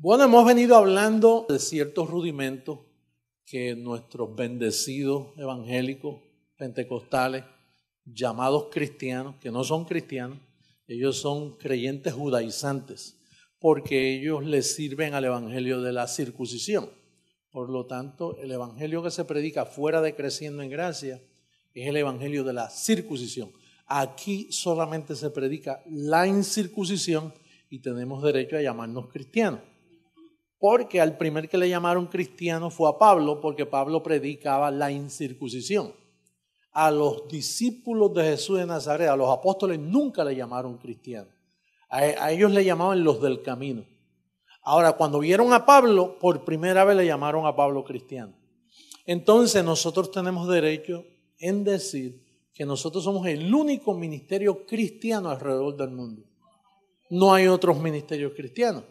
Bueno, hemos venido hablando de ciertos rudimentos que nuestros bendecidos evangélicos, pentecostales, llamados cristianos, que no son cristianos, ellos son creyentes judaizantes, porque ellos les sirven al evangelio de la circuncisión. Por lo tanto, el evangelio que se predica fuera de Creciendo en Gracia es el evangelio de la circuncisión. Aquí solamente se predica la incircuncisión y tenemos derecho a llamarnos cristianos. Porque al primer que le llamaron cristiano fue a Pablo, porque Pablo predicaba la incircuncisión. A los discípulos de Jesús de Nazaret, a los apóstoles, nunca le llamaron cristianos. A ellos le llamaban los del camino. Ahora, cuando vieron a Pablo, por primera vez le llamaron a Pablo cristiano. Entonces nosotros tenemos derecho en decir que nosotros somos el único ministerio cristiano alrededor del mundo. No hay otros ministerios cristianos.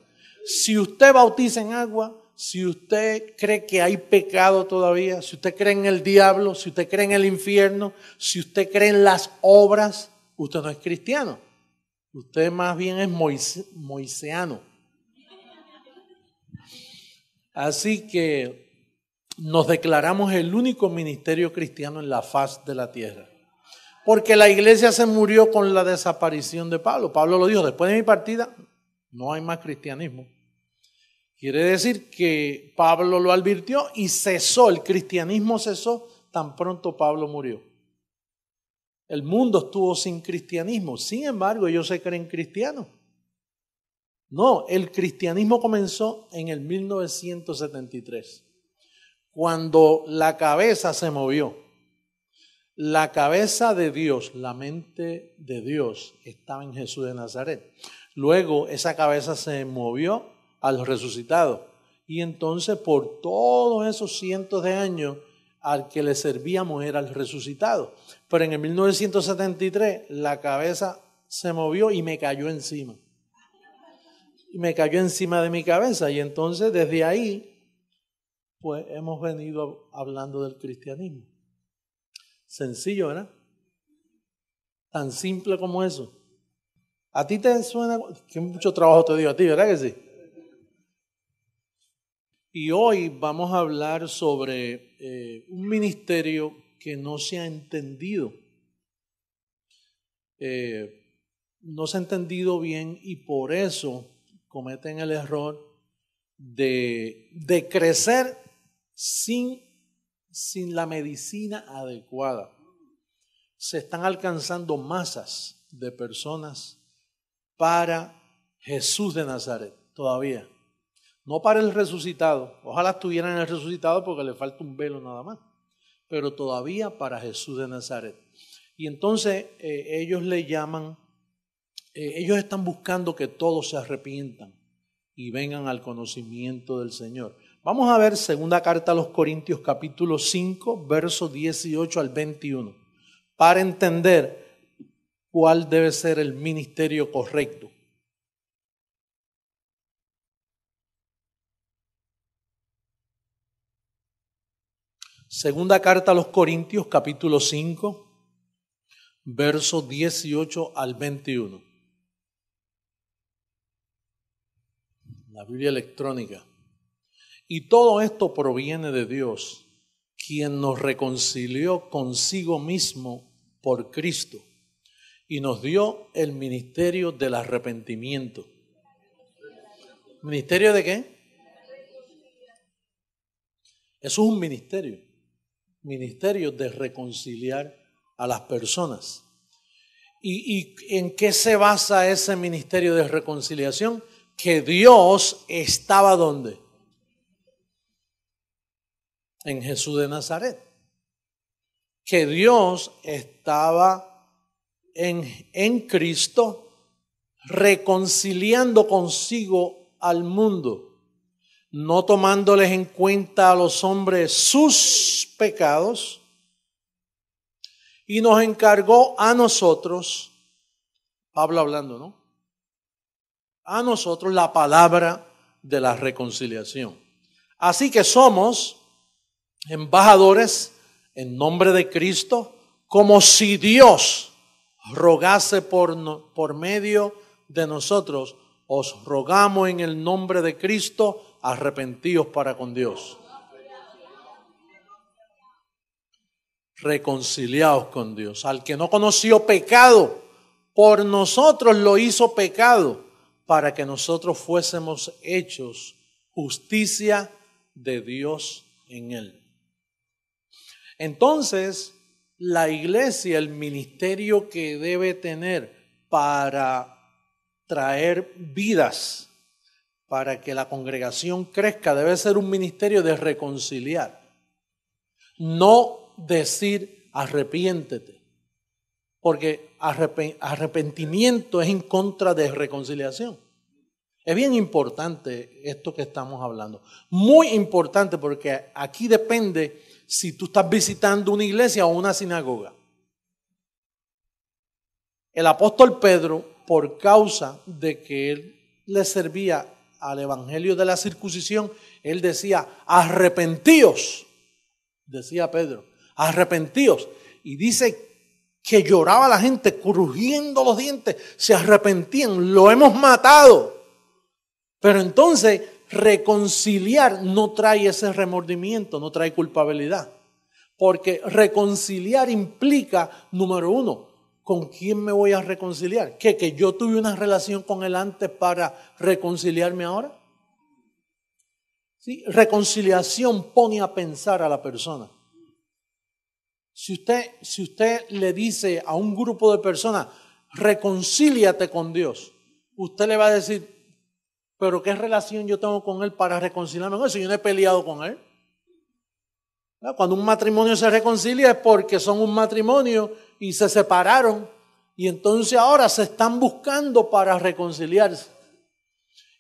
Si usted bautiza en agua, si usted cree que hay pecado todavía, si usted cree en el diablo, si usted cree en el infierno, si usted cree en las obras, usted no es cristiano. Usted más bien es moiseano. Así que nos declaramos el único ministerio cristiano en la faz de la tierra. Porque la iglesia se murió con la desaparición de Pablo. Pablo lo dijo, después de mi partida no hay más cristianismo. Quiere decir que Pablo lo advirtió y cesó, el cristianismo cesó tan pronto Pablo murió. El mundo estuvo sin cristianismo, sin embargo ellos se creen cristianos. No, el cristianismo comenzó en el 1973, cuando la cabeza se movió. La cabeza de Dios, la mente de Dios estaba en Jesús de Nazaret. Luego esa cabeza se movió al resucitado. Y entonces por todos esos cientos de años al que le servíamos era el resucitado. Pero en el 1973 la cabeza se movió y me cayó encima. Y me cayó encima de mi cabeza. Y entonces desde ahí pues hemos venido hablando del cristianismo. Sencillo, ¿verdad? Tan simple como eso. ¿A ti te suena? Que mucho trabajo te dio a ti, ¿verdad que sí? Y hoy vamos a hablar sobre un ministerio que no se ha entendido. No se ha entendido bien y por eso cometen el error de crecer sin la medicina adecuada. Se están alcanzando masas de personas para Jesús de Nazaret, todavía. No para el resucitado. Ojalá estuvieran en el resucitado porque le falta un velo nada más. Pero todavía para Jesús de Nazaret. Y entonces ellos le llaman, ellos están buscando que todos se arrepientan y vengan al conocimiento del Señor. Vamos a ver segunda carta a los Corintios capítulo 5, versos 18 al 21, para entender cuál debe ser el ministerio correcto. Segunda carta a los Corintios capítulo 5, versos 18 al 21. La Biblia electrónica. Y todo esto proviene de Dios, quien nos reconcilió consigo mismo por Cristo y nos dio el ministerio del arrepentimiento. ¿Ministerio de qué? Eso es un ministerio. Ministerio de reconciliar a las personas. ¿Y en qué se basa ese ministerio de reconciliación? Que Dios estaba ¿dónde? En Jesús de Nazaret. Que Dios estaba en Cristo reconciliando consigo al mundo. No tomándoles en cuenta a los hombres sus pecados, y nos encargó a nosotros, Pablo hablando, ¿no? A nosotros la palabra de la reconciliación. Así que somos embajadores en nombre de Cristo, como si Dios rogase por medio de nosotros, Os rogamos en el nombre de Cristo, arrepentíos para con Dios. Reconciliaos con Dios. Al que no conoció pecado, por nosotros lo hizo pecado, para que nosotros fuésemos hechos justicia de Dios en él. Entonces, la iglesia, el ministerio que debe tener para traer vidas, para que la congregación crezca, debe ser un ministerio de reconciliar. No decir arrepiéntete, porque arrepentimiento es en contra de reconciliación. Es bien importante esto que estamos hablando, muy importante, porque aquí depende si tú estás visitando una iglesia o una sinagoga. El apóstol Pedro, por causa de que él le servía al evangelio de la circuncisión, él decía, arrepentíos, decía Pedro, arrepentíos. Y dice que lloraba la gente crujiendo los dientes, se arrepentían, lo hemos matado. Pero entonces reconciliar no trae ese remordimiento, no trae culpabilidad. Porque reconciliar implica, número uno, ¿con quién me voy a reconciliar? ¿Qué? ¿Que yo tuve una relación con él antes para reconciliarme ahora? ¿Sí? Reconciliación pone a pensar a la persona. Si usted le dice a un grupo de personas, reconcíliate con Dios, usted le va a decir, pero ¿qué relación yo tengo con él para reconciliarme con él? Si yo no he peleado con él. Cuando un matrimonio se reconcilia es porque son un matrimonio y se separaron y entonces ahora se están buscando para reconciliarse.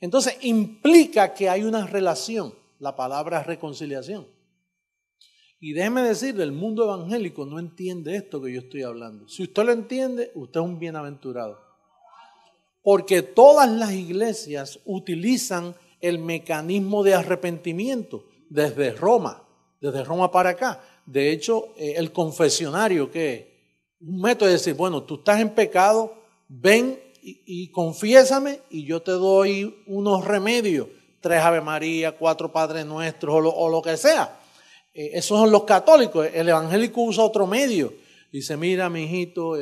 Entonces implica que hay una relación, la palabra reconciliación. Y déjeme decirle, el mundo evangélico no entiende esto que yo estoy hablando. Si usted lo entiende, usted es un bienaventurado. Porque todas las iglesias utilizan el mecanismo de arrepentimiento desde Roma para acá. De hecho, el confesionario, que es un método de decir, bueno, tú estás en pecado, ven y confiésame y yo te doy unos remedios, 3 Ave María, 4 Padres Nuestros o lo que sea. Esos son los católicos. El evangélico usa otro medio. Dice, mira, mijito,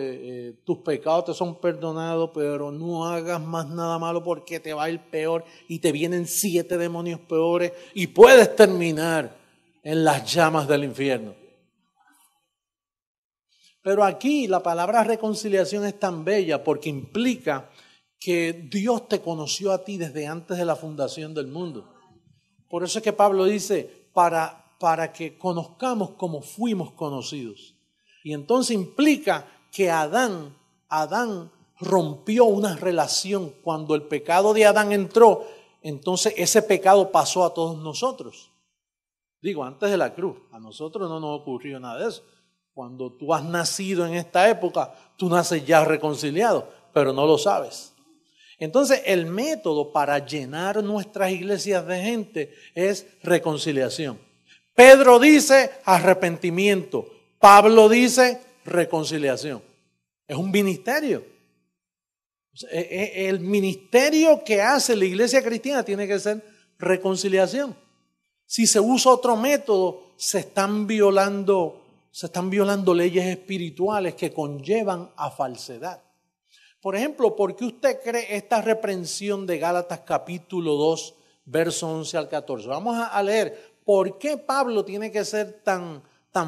tus pecados te son perdonados, pero no hagas más nada malo porque te va a ir peor y te vienen 7 demonios peores y puedes terminar en las llamas del infierno. Pero aquí la palabra reconciliación es tan bella porque implica que Dios te conoció a ti desde antes de la fundación del mundo. Por eso es que Pablo dice, para que conozcamos como fuimos conocidos. Y entonces implica que Adán rompió una relación. Cuando el pecado de Adán entró, entonces ese pecado pasó a todos nosotros. Digo, antes de la cruz, a nosotros no nos ocurrió nada de eso. Cuando tú has nacido en esta época, tú naces ya reconciliado, pero no lo sabes. Entonces el método para llenar nuestras iglesias de gente es reconciliación. Pedro dice arrepentimiento. Pablo dice reconciliación. Es un ministerio. El ministerio que hace la iglesia cristiana tiene que ser reconciliación. Si se usa otro método, se están violando leyes espirituales que conllevan a falsedad. Por ejemplo, ¿por qué usted cree esta reprensión de Gálatas capítulo 2, verso 11 al 14? Vamos a leer por qué Pablo tiene que ser tan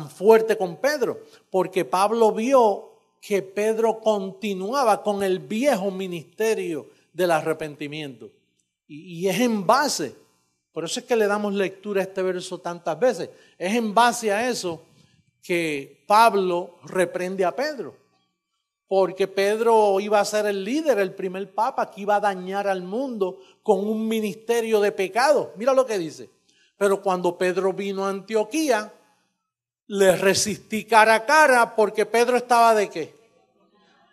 fuerte con Pedro. Porque Pablo vio que Pedro continuaba con el viejo ministerio del arrepentimiento. Y es en base, por eso es que le damos lectura a este verso tantas veces, es en base a eso que Pablo reprende a Pedro. Porque Pedro iba a ser el líder, el primer papa que iba a dañar al mundo con un ministerio de pecado. Mira lo que dice. Pero cuando Pedro vino a Antioquía, le resistí cara a cara porque Pedro estaba ¿de qué?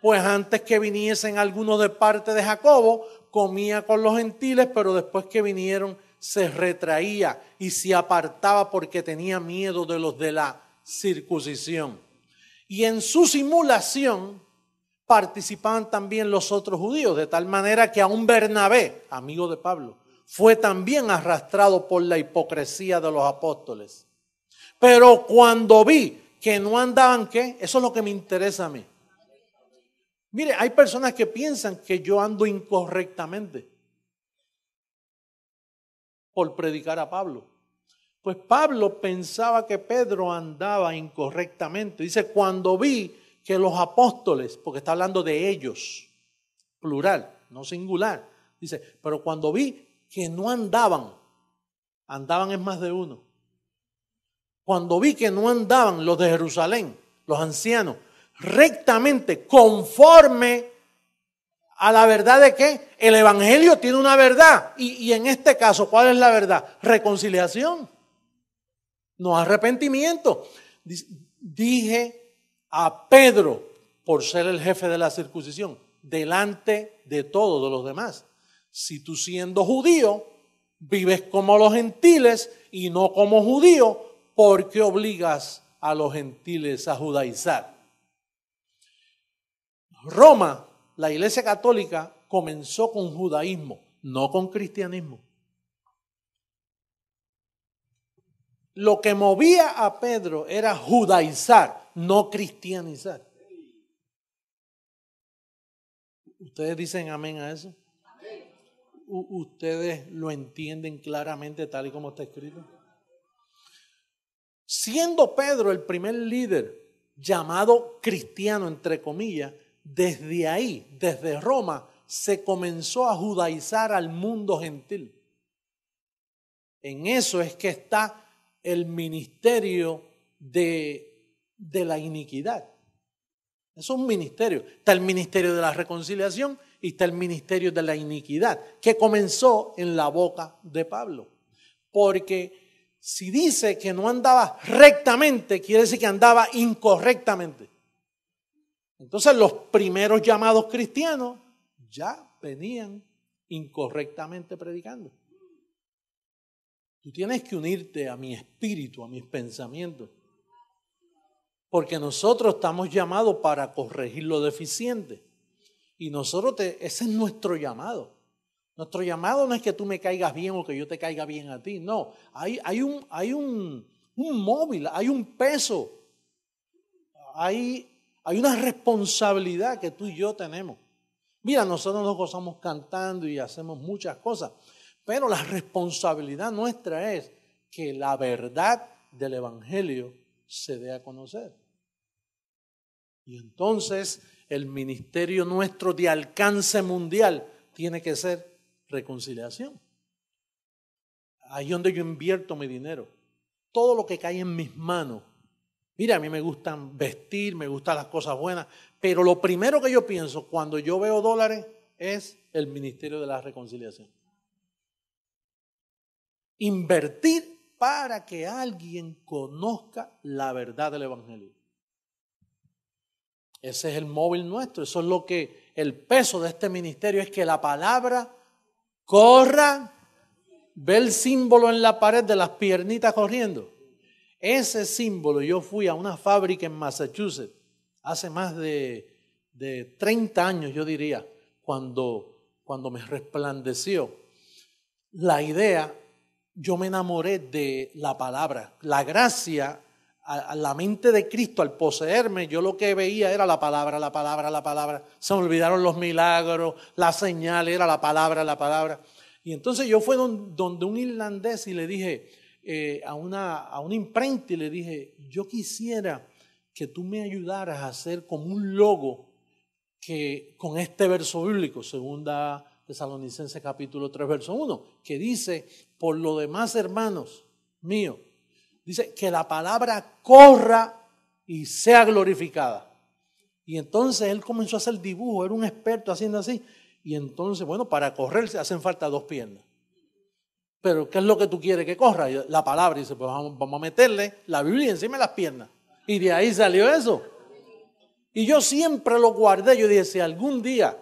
Pues antes que viniesen algunos de parte de Jacobo, comía con los gentiles, pero después que vinieron se retraía y se apartaba porque tenía miedo de los de la circuncisión. Y en su simulación, participaban también los otros judíos, de tal manera que aún Bernabé, amigo de Pablo, fue también arrastrado por la hipocresía de los apóstoles. Pero cuando vi que no andaban, ¿qué? Eso es lo que me interesa a mí. Mire, hay personas que piensan que yo ando incorrectamente por predicar a Pablo. Pues Pablo pensaba que Pedro andaba incorrectamente. Dice, cuando vi que los apóstoles, porque está hablando de ellos, plural, no singular. Dice, pero cuando vi que no andaban es más de uno. Cuando vi que no andaban los de Jerusalén, los ancianos, rectamente, conforme a la verdad de que el evangelio tiene una verdad. Y en este caso, ¿cuál es la verdad? Reconciliación, no arrepentimiento. Dije a Pedro, por ser el jefe de la circuncisión, delante de todos los demás, si tú siendo judío vives como los gentiles y no como judío, ¿por qué obligas a los gentiles a judaizar? Roma, la Iglesia Católica, comenzó con judaísmo, no con cristianismo. Lo que movía a Pedro era judaizar, no cristianizar. ¿Ustedes dicen amén a eso? ¿Ustedes lo entienden claramente tal y como está escrito? Siendo Pedro el primer líder llamado cristiano, entre comillas, desde ahí, desde Roma, se comenzó a judaizar al mundo gentil. En eso es que está el ministerio de la iniquidad. Es un ministerio. Está el ministerio de la reconciliación y está el ministerio de la iniquidad, que comenzó en la boca de Pablo. Porque si dice que no andaba rectamente, quiere decir que andaba incorrectamente. Entonces los primeros llamados cristianos ya venían incorrectamente predicando. Tú tienes que unirte a mi espíritu, a mis pensamientos. Porque nosotros estamos llamados para corregir lo deficiente. Y nosotros, ese es nuestro llamado. Nuestro llamado no es que tú me caigas bien o que yo te caiga bien a ti. No, hay un móvil, hay un peso. Hay una responsabilidad que tú y yo tenemos. Mira, nosotros nos gozamos cantando y hacemos muchas cosas. Pero la responsabilidad nuestra es que la verdad del evangelio se dé a conocer. Y entonces el ministerio nuestro de alcance mundial tiene que ser reconciliación. Ahí es donde yo invierto mi dinero. Todo lo que cae en mis manos. Mira, a mí me gustan vestir, me gustan las cosas buenas, pero lo primero que yo pienso cuando yo veo dólares es el ministerio de la reconciliación. Invertir para que alguien conozca la verdad del evangelio. Ese es el móvil nuestro, eso es lo que el peso de este ministerio es que la palabra corra. Ve el símbolo en la pared de las piernitas corriendo. Ese símbolo, yo fui a una fábrica en Massachusetts hace más de 30 años, yo diría, cuando me resplandeció la idea. Yo me enamoré de la palabra, la gracia, a la mente de Cristo al poseerme. Yo lo que veía era la palabra, la palabra, la palabra. Se me olvidaron los milagros, la señal, era la palabra, la palabra. Y entonces yo fui donde un irlandés y le dije, a una imprenta y le dije, yo quisiera que tú me ayudaras a hacer como un logo que con este verso bíblico, 2 Tesalonicenses capítulo 3, verso 1, que dice, por lo demás, hermanos míos, dice que la palabra corra y sea glorificada. Y entonces él comenzó a hacer dibujo, era un experto haciendo así. Y entonces, bueno, para correr se hacen falta 2 piernas. Pero ¿qué es lo que tú quieres que corra? La palabra. Y dice, pues vamos a meterle la Biblia encima de las piernas. Y de ahí salió eso. Y yo siempre lo guardé. Yo dije, si algún día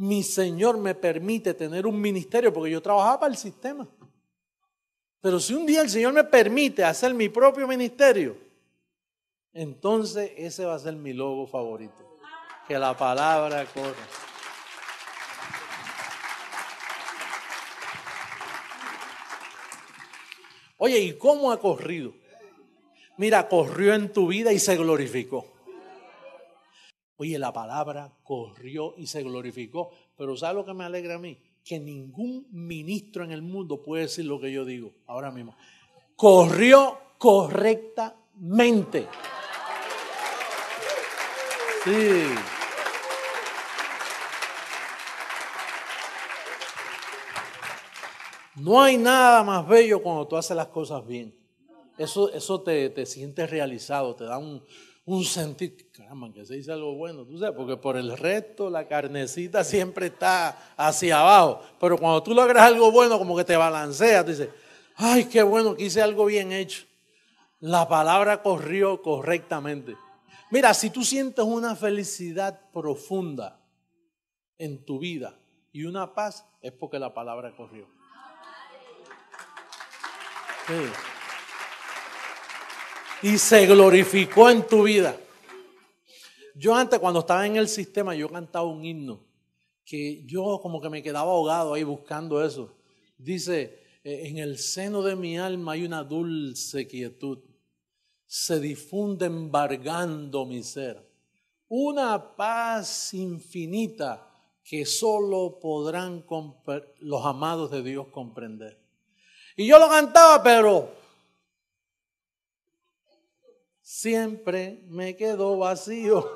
mi Señor me permite tener un ministerio, porque yo trabajaba para el sistema. Pero si un día el Señor me permite hacer mi propio ministerio, entonces ese va a ser mi logo favorito. Que la palabra corre. Oye, ¿y cómo ha corrido? Mira, corrió en tu vida y se glorificó. Oye, la palabra corrió y se glorificó. Pero ¿sabes lo que me alegra a mí? Que ningún ministro en el mundo puede decir lo que yo digo ahora mismo. Corrió correctamente. Sí. No hay nada más bello cuando tú haces las cosas bien. Eso te sientes realizado, te da un sentir, caramba, que se dice algo bueno, tú sabes, porque por el resto la carnecita siempre está hacia abajo. Pero cuando tú logras algo bueno, como que te balanceas, tú dices, ay, qué bueno que hice algo bien hecho. La palabra corrió correctamente. Mira, si tú sientes una felicidad profunda en tu vida y una paz, es porque la palabra corrió. Sí. Y se glorificó en tu vida. Yo antes, cuando estaba en el sistema, yo cantaba un himno que yo como que me quedaba ahogado ahí buscando eso. Dice, en el seno de mi alma hay una dulce quietud, se difunde embargando mi ser, una paz infinita que solo podrán los amados de Dios comprender. Y yo lo cantaba, pero siempre me quedó vacío.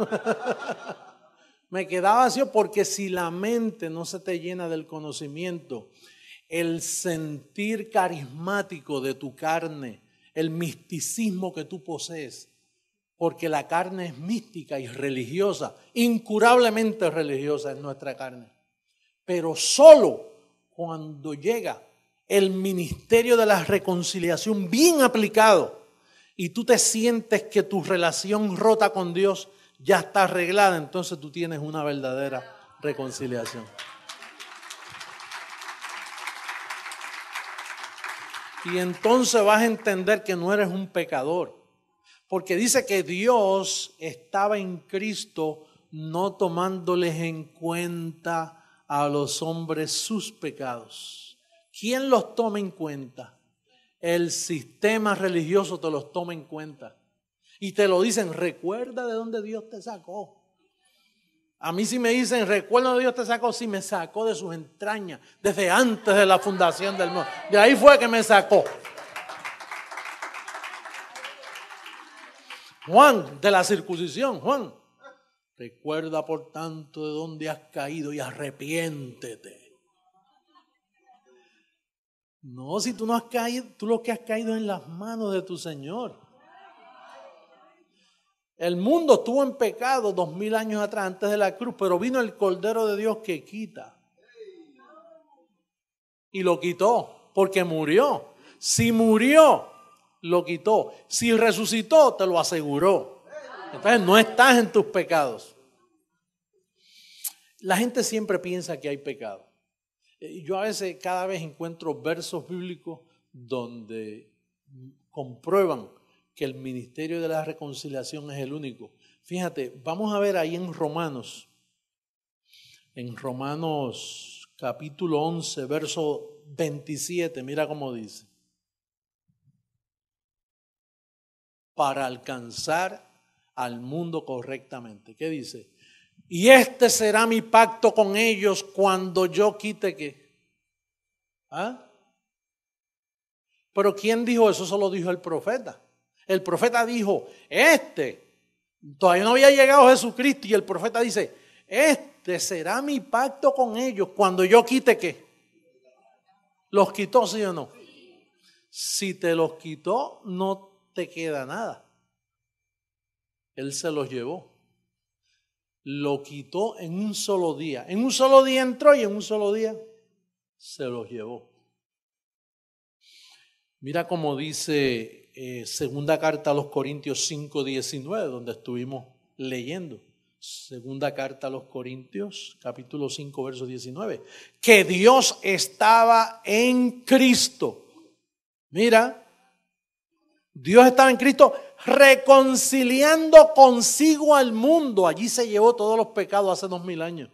Me quedaba vacío porque si la mente no se te llena del conocimiento, el sentir carismático de tu carne, el misticismo que tú posees, porque la carne es mística y religiosa, incurablemente religiosa es nuestra carne. Pero solo cuando llega el ministerio de la reconciliación bien aplicado y tú te sientes que tu relación rota con Dios ya está arreglada, entonces tú tienes una verdadera reconciliación. Y entonces vas a entender que no eres un pecador. Porque dice que Dios estaba en Cristo no tomándoles en cuenta a los hombres sus pecados. ¿Quién los toma en cuenta? El sistema religioso te los toma en cuenta. Y te lo dicen, recuerda de dónde Dios te sacó. A mí si me dicen, recuerda de dónde Dios te sacó, sí me sacó de sus entrañas, desde antes de la fundación del mundo. De ahí fue que me sacó. Juan, de la circuncisión, Juan, recuerda por tanto de dónde has caído y arrepiéntete. No, si tú no has caído, tú lo que has caído en las manos de tu Señor. El mundo estuvo en pecado 2000 años atrás, antes de la cruz, pero vino el Cordero de Dios que quita. Y lo quitó, porque murió. Si murió, lo quitó. Si resucitó, te lo aseguró. Entonces no estás en tus pecados. La gente siempre piensa que hay pecado. Yo a veces, cada vez encuentro versos bíblicos donde comprueban que el ministerio de la reconciliación es el único. Fíjate, vamos a ver ahí en Romanos capítulo 11, verso 27, mira cómo dice. Para alcanzar al mundo correctamente. ¿Qué dice? Y este será mi pacto con ellos cuando yo quite ¿qué? ¿Ah? Pero ¿quién dijo eso? Eso lo dijo el profeta. El profeta dijo, todavía no había llegado Jesucristo y el profeta dice, este será mi pacto con ellos cuando yo quite ¿qué? ¿Los quitó, sí o no? Si te los quitó, no te queda nada. Él se los llevó. Lo quitó en un solo día. En un solo día entró y en un solo día se los llevó. Mira cómo dice segunda carta a los Corintios 5:19, donde estuvimos leyendo. Segunda carta a los Corintios, capítulo 5, verso 19. Que Dios estaba en Cristo. Mira, Dios estaba en Cristo reconciliando consigo al mundo. Allí se llevó todos los pecados hace 2000 años.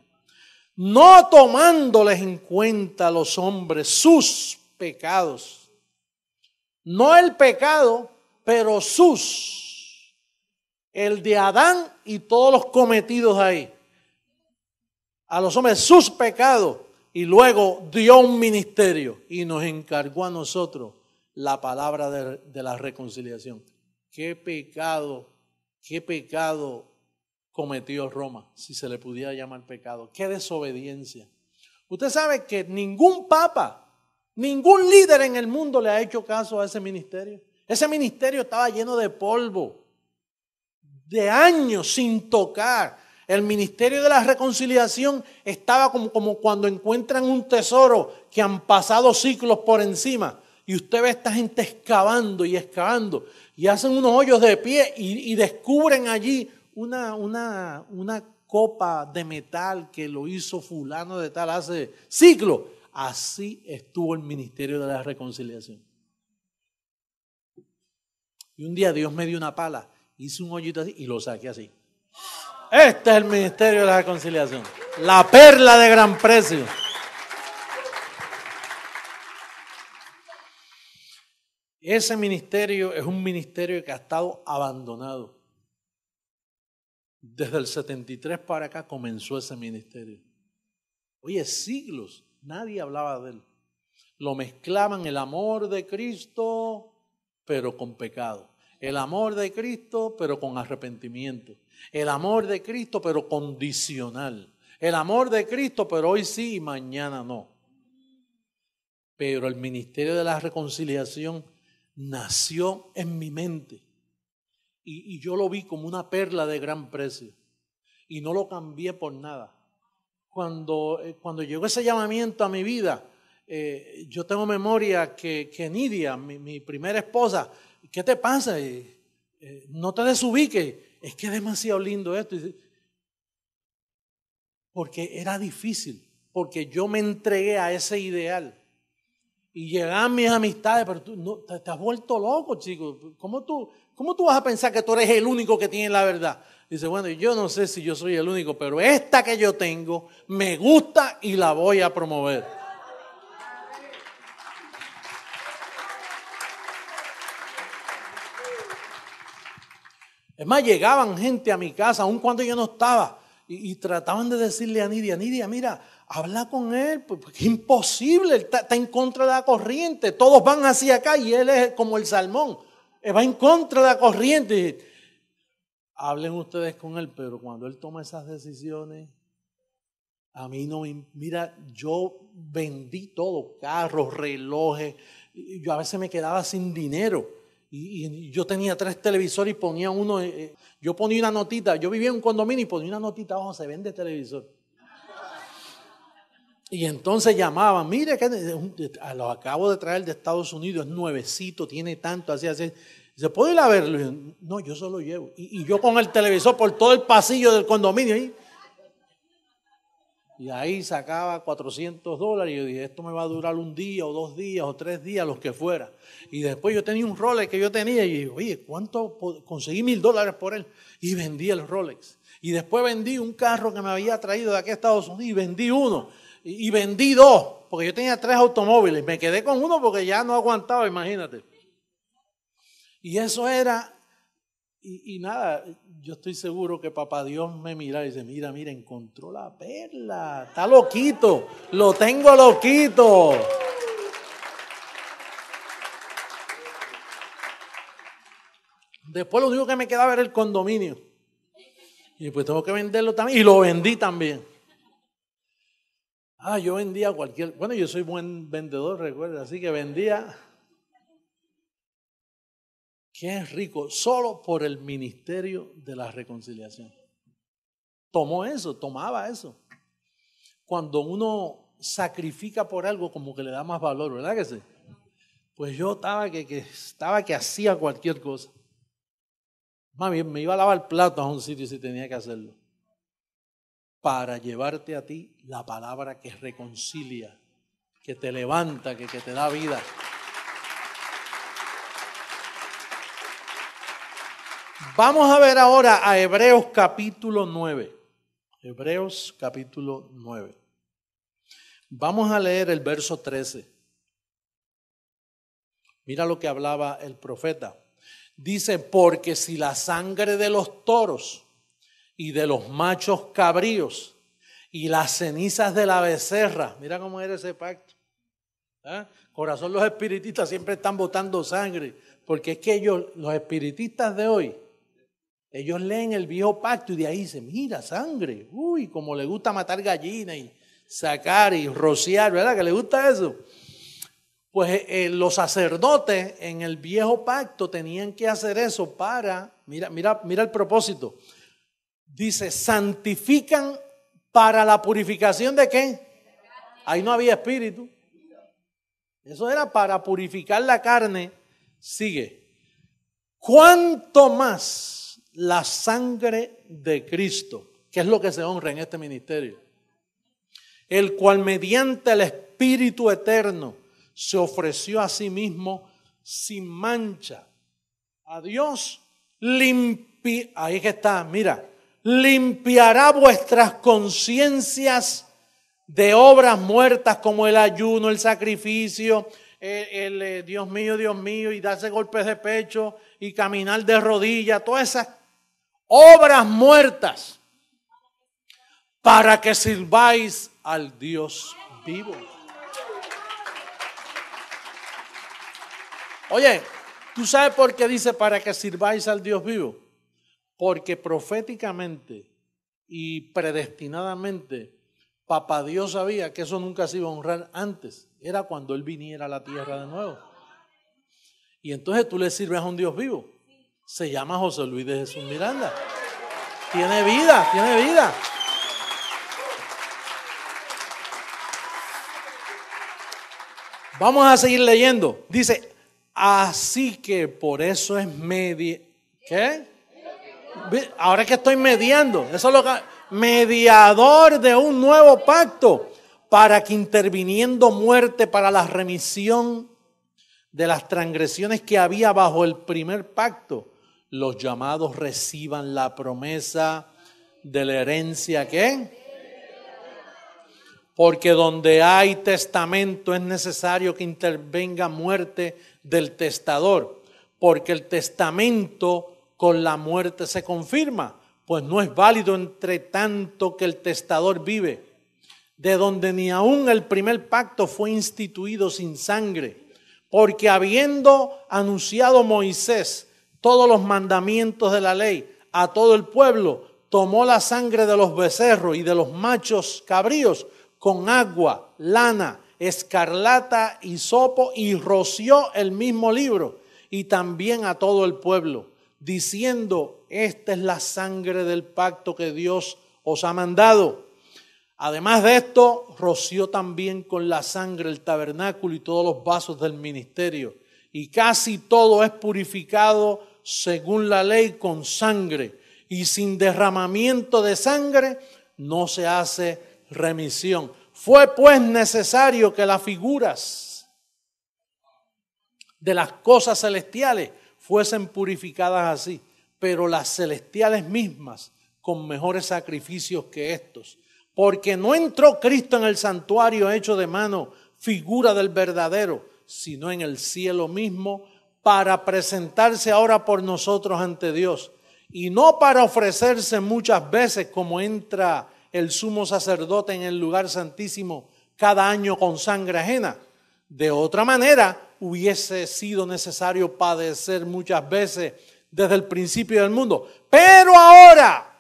No tomándoles en cuenta a los hombres sus pecados. No el pecado, pero sus. El de Adán y todos los cometidos ahí. A los hombres sus pecados. Y luego dio un ministerio y nos encargó a nosotros la palabra de la reconciliación. Qué pecado cometió Roma, si se le pudiera llamar pecado. Qué desobediencia. Usted sabe que ningún papa, ningún líder en el mundo le ha hecho caso a ese ministerio. Ese ministerio estaba lleno de polvo, de años sin tocar. El ministerio de la reconciliación estaba como cuando encuentran un tesoro que han pasado siglos por encima. Y usted ve a esta gente excavando y excavando. Y hacen unos hoyos de pie y descubren allí una copa de metal que lo hizo fulano de tal hace siglos. Así estuvo el ministerio de la reconciliación. Y un día Dios me dio una pala, hice un hoyito así y lo saqué así. Este es el ministerio de la reconciliación. La perla de gran precio. Ese ministerio es un ministerio que ha estado abandonado. Desde el 73 para acá comenzó ese ministerio. Oye, siglos, nadie hablaba de él. Lo mezclaban el amor de Cristo, pero con pecado. El amor de Cristo, pero con arrepentimiento. El amor de Cristo, pero condicional. El amor de Cristo, pero hoy sí y mañana no. Pero el ministerio de la reconciliación nació en mi mente. Y yo lo vi como una perla de gran precio. Y no lo cambié por nada. Cuando llegó ese llamamiento a mi vida, yo tengo memoria que Nidia, mi primera esposa, ¿qué te pasa? No te desubiques. Es que es demasiado lindo esto. Porque era difícil. Porque yo me entregué a ese ideal. Y llegaban mis amistades, pero tú no, te has vuelto loco, chico. ¿Cómo tú vas a pensar que tú eres el único que tiene la verdad? Dice, bueno, yo no sé si yo soy el único, pero esta que yo tengo me gusta y la voy a promover. Es más, llegaban gente a mi casa, aun cuando yo no estaba, y trataban de decirle a Nidia, mira, habla con él, porque es imposible, él está en contra de la corriente, todos van hacia acá y él es como el salmón, él va en contra de la corriente. Hablen ustedes con él, pero cuando él toma esas decisiones, a mí no, mira, yo vendí todo, carros, relojes, yo a veces me quedaba sin dinero. Y yo tenía 3 televisores y ponía uno, yo ponía una notita, yo vivía en un condominio y ponía una notita abajo, se vende televisor. Y entonces llamaban, mire que lo acabo de traer de Estados Unidos, es nuevecito, tiene tanto, así. ¿Se puede ir a verlo? Y yo, no, yo solo llevo. Y yo con el televisor por todo el pasillo del condominio ahí. Y ahí sacaba $400 y yo dije, esto me va a durar 1 día o 2 días o 3 días, los que fuera. Y después yo tenía un Rolex que yo tenía y dije, oye, ¿cuánto? Conseguí $1000 por él y vendí el Rolex. Y después vendí un carro que me había traído de aquí a Estados Unidos y vendí uno. Y vendí 2, porque yo tenía 3 automóviles. Me quedé con uno porque ya no aguantaba, imagínate. Y eso era... Y nada, yo estoy seguro que papá Dios me mira y dice, mira, encontró la perla, está loquito, lo tengo loquito. Después lo único que me quedaba era el condominio. Y pues tengo que venderlo también, y lo vendí también. Yo vendía bueno, yo soy buen vendedor, recuerda, así que vendía... que es rico solo por el ministerio de la reconciliación. Tomaba eso. Cuando uno sacrifica por algo, como que le da más valor, ¿verdad que sí? Pues yo estaba que hacía cualquier cosa. Más bien, me iba a lavar platos a un sitio si tenía que hacerlo. Para llevarte a ti la palabra que reconcilia, que te levanta, que te da vida. Vamos a ver ahora a Hebreos capítulo 9. Hebreos capítulo 9. Vamos a leer el verso 13. Mira lo que hablaba el profeta. Dice, porque si la sangre de los toros y de los machos cabríos y las cenizas de la becerra, mira cómo era ese pacto. Corazón, los espiritistas siempre están botando sangre, porque es que ellos, los espiritistas de hoy, ellos leen el viejo pacto y de ahí dicen, mira, sangre, uy, como le gusta matar gallinas y sacar y rociar, ¿verdad? Que le gusta eso. Pues los sacerdotes en el viejo pacto tenían que hacer eso para, mira el propósito. Dice, santifican para la purificación ¿de qué? Ahí no había espíritu. Eso era para purificar la carne. Sigue. ¿Cuánto más la sangre de Cristo? Que es lo que se honra en este ministerio. El cual mediante el Espíritu eterno se ofreció a sí mismo sin mancha. A Dios ahí que está, mira, limpiará vuestras conciencias de obras muertas como el ayuno, el sacrificio, Dios mío, y darse golpes de pecho y caminar de rodillas, todas esas obras muertas para que sirváis al Dios vivo. Oye, ¿tú sabes por qué dice para que sirváis al Dios vivo? Porque proféticamente y predestinadamente Papá Dios sabía que eso nunca se iba a honrar antes. Era cuando Él viniera a la tierra de nuevo. Y entonces tú le sirves a un Dios vivo. Se llama José Luis de Jesús Miranda. Tiene vida, tiene vida. Vamos a seguir leyendo. Dice, así que por eso es ¿qué? Ahora que estoy mediando, eso es lo que mediador de un nuevo pacto, para que interviniendo muerte para la remisión de las transgresiones que había bajo el primer pacto, los llamados reciban la promesa de la herencia ¿qué? Porque donde hay testamento es necesario que intervenga muerte del testador, porque el testamento con la muerte se confirma, pues no es válido entre tanto que el testador vive, de donde ni aún el primer pacto fue instituido sin sangre, porque habiendo anunciado Moisés todos los mandamientos de la ley a todo el pueblo, tomó la sangre de los becerros y de los machos cabríos con agua, lana, escarlata, hisopo y roció el mismo libro y también a todo el pueblo, diciendo, esta es la sangre del pacto que Dios os ha mandado. Además de esto, roció también con la sangre el tabernáculo y todos los vasos del ministerio. Y casi todo es purificado según la ley con sangre. Y sin derramamiento de sangre no se hace remisión. Fue pues necesario que las figuras de las cosas celestiales fuesen purificadas así, pero las celestiales mismas con mejores sacrificios que estos. Porque no entró Cristo en el santuario hecho de mano, figura del verdadero, sino en el cielo mismo, para presentarse ahora por nosotros ante Dios. Y no para ofrecerse muchas veces como entra el sumo sacerdote en el lugar santísimo cada año con sangre ajena. De otra manera, hubiese sido necesario padecer muchas veces desde el principio del mundo. Pero ahora,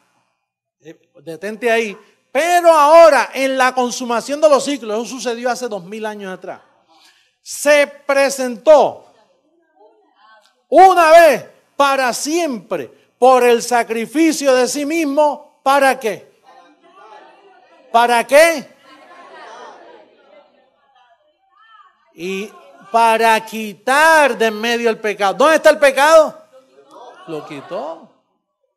detente ahí, pero ahora en la consumación de los siglos, eso sucedió hace 2000 años atrás, se presentó una vez para siempre por el sacrificio de sí mismo. ¿Para qué? ¿Para qué? Y para quitar de en medio el pecado. ¿Dónde está el pecado? Lo quitó.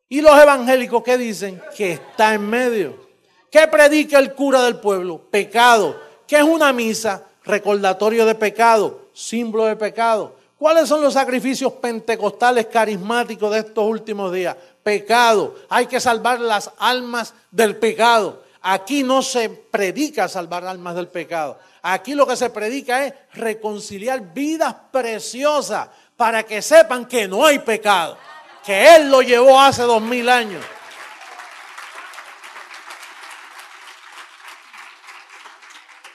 ¿Y los evangélicos qué dicen? Que está en medio. ¿Qué predica el cura del pueblo? Pecado. ¿Qué es una misa? Recordatorio de pecado, símbolo de pecado. ¿Cuáles son los sacrificios pentecostales carismáticos de estos últimos días? Pecado. Hay que salvar las almas del pecado. Aquí no se predica salvar almas del pecado. Aquí lo que se predica es reconciliar vidas preciosas para que sepan que no hay pecado, que Él lo llevó hace 2000 años.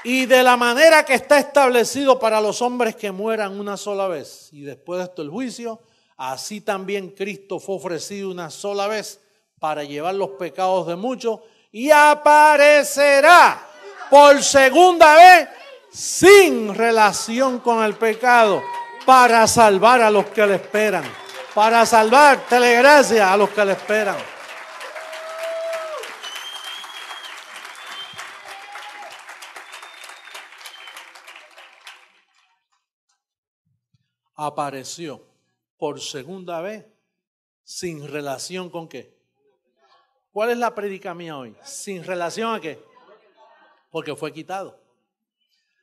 Y de la manera que está establecido para los hombres que mueran una sola vez y después de esto el juicio, así también Cristo fue ofrecido una sola vez para llevar los pecados de muchos y aparecerá por segunda vez sin relación con el pecado para salvar a los que le esperan. Para salvar, telegracia, a los que le esperan. Apareció por segunda vez sin relación con qué. ¿Cuál es la prédica mía hoy? ¿Sin relación a qué? Porque fue quitado.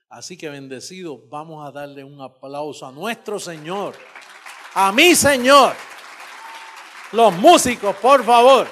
Así que bendecido, vamos a darle un aplauso a nuestro Señor, a mi Señor. Los músicos, por favor.